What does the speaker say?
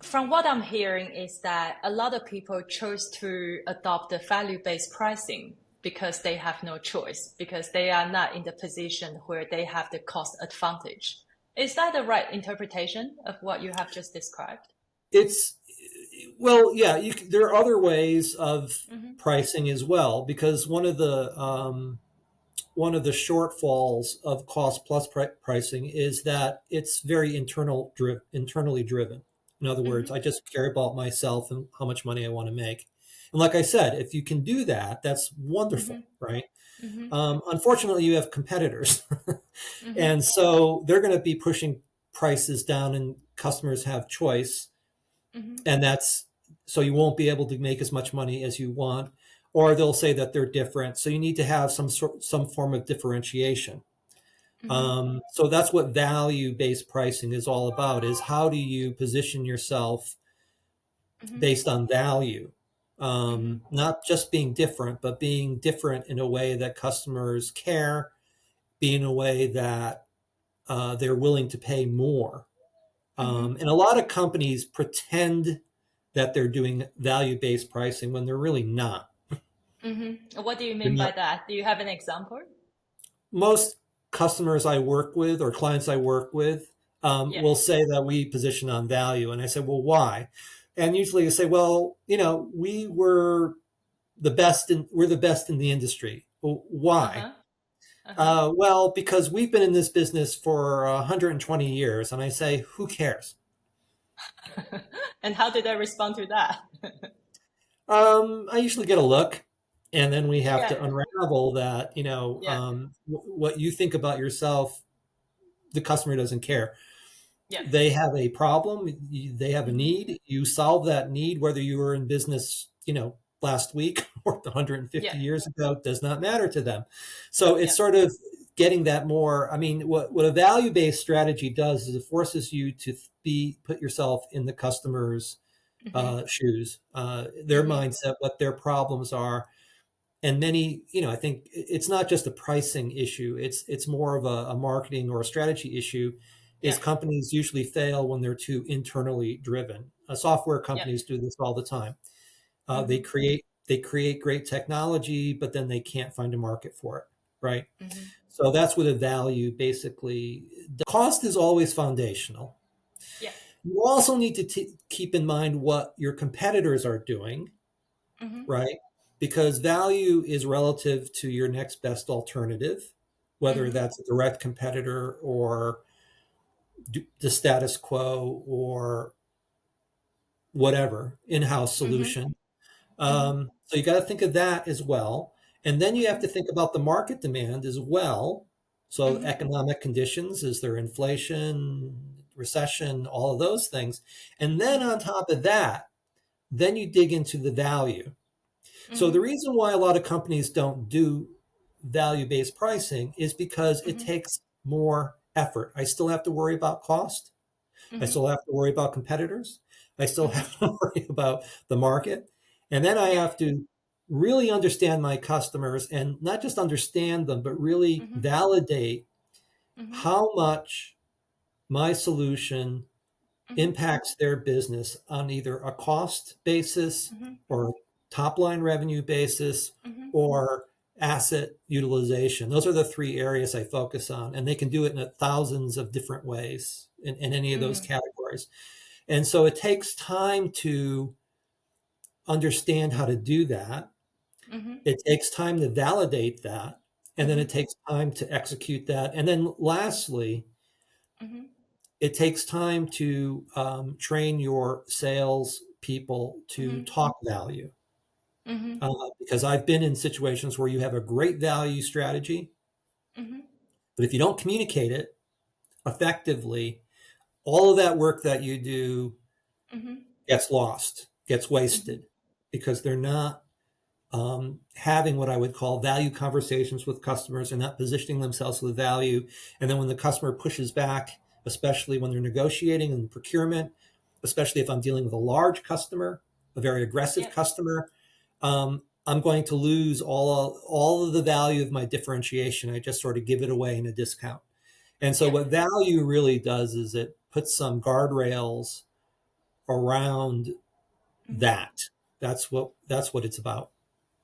from what I'm hearing is that a lot of people chose to adopt the value-based pricing because they have no choice, because they are not in the position where they have the cost advantage. Is that the right interpretation of what you have just described? It's well, yeah. There are other ways of Mm-hmm. pricing as well, because one of the shortfalls of cost plus pricing is that it's very internally driven. In other words, Mm-hmm. I just care about myself and how much money I want to make. And like I said, if you can do that, that's Mm-hmm. wonderful, right? Mm-hmm. Unfortunately, you have competitors, Mm-hmm. and so they're going to be pushing prices down, and customers have choice, Mm-hmm. and that's so you won't be able to make as much money as you want, or they'll say that they're different. So you need to have some form of differentiation. Mm-hmm. So that's what value-based pricing is all about: is how do you position yourself Mm-hmm. based on value, Mm-hmm. not just being different, but being different in a way that customers care, be in a way that they're willing to pay more. Mm-hmm. And a lot of companies pretend that they're doing value-based pricing when they're really not. Mm-hmm. What do you They're mean by not. that? Do you have an example? Most customers I work with or clients I work with Yeah. will say that we position on value, and I say, well, why? And usually they say, well, we're the best in the industry. Well, why? Uh-huh. Uh-huh. Well, because we've been in this business for 120 years, and I say, who cares? And how did I respond to that? I usually get a look, and then we have Yeah. to unravel that, Yeah. what you think about yourself, the customer doesn't care. Yeah. They have a problem, they have a Mm-hmm. need, you solve that need, whether you were in business, last week or 150 Yeah. years ago, does not matter to them. So it's Yeah. sort of getting that more. I mean, what a value-based strategy does is it forces you to put yourself in the customer's Mm-hmm. shoes, their Mm-hmm. mindset, what their problems are. And many, I think it's not just a pricing issue. It's more of a marketing or a strategy issue. Is Yeah. companies usually fail when they're too internally driven. Software Yeah. companies do this all the time. They Mm-hmm. create great technology, but then they can't find a market for it, right? Mm-hmm. So that's what a value basically. The cost is always foundational. Yeah. You also need to keep in mind what your competitors are doing, Mm-hmm. right? Because value is relative to your next best alternative, whether Mm-hmm. that's a direct competitor or the status quo or whatever in-house Mm-hmm. solution. Mm-hmm. So you got to think of that as well. And then you have Mm-hmm. to think about the market demand as well. So Mm-hmm. economic conditions, is there inflation, recession, all of those things. And then Mm-hmm. on top of that, then you dig into the value. So Mm-hmm. the reason why a lot of companies don't do value-based pricing is because it Mm-hmm. takes more effort. I still have to worry about cost. I Mm-hmm. still have to worry about competitors. I still Mm-hmm. have to worry about the market. And then I Yeah. have to really understand my customers, and not just understand them, but really Mm-hmm. validate Mm-hmm. how much my solution Mm-hmm. impacts their business on either a cost basis Mm-hmm. or top line revenue basis Mm-hmm. or asset utilization. Those are the three areas I focus on, and they can do it in thousands of different ways in any of those Mm-hmm. categories. And so it takes time to understand how to do that. Mm-hmm. It takes time to validate that. And then Mm-hmm. it takes time to execute that. And then lastly, Mm-hmm. it takes time to train your sales people to Mm-hmm. talk value. Mm-hmm. Because I've been in situations where you have a great value strategy, Mm-hmm. but if you don't communicate it effectively, all of that work that you do Mm-hmm. gets lost, gets Mm-hmm. wasted, because they're not having what I would call value conversations with customers and not positioning themselves with value. And then when the customer pushes back, especially when they're negotiating and procurement, especially if I'm dealing with a large customer, a very aggressive Yeah. customer, I'm going to lose all of the value of my differentiation. I just sort of give it away in a discount. And so Yeah. what value really does is it puts some guardrails around that. That's what it's about.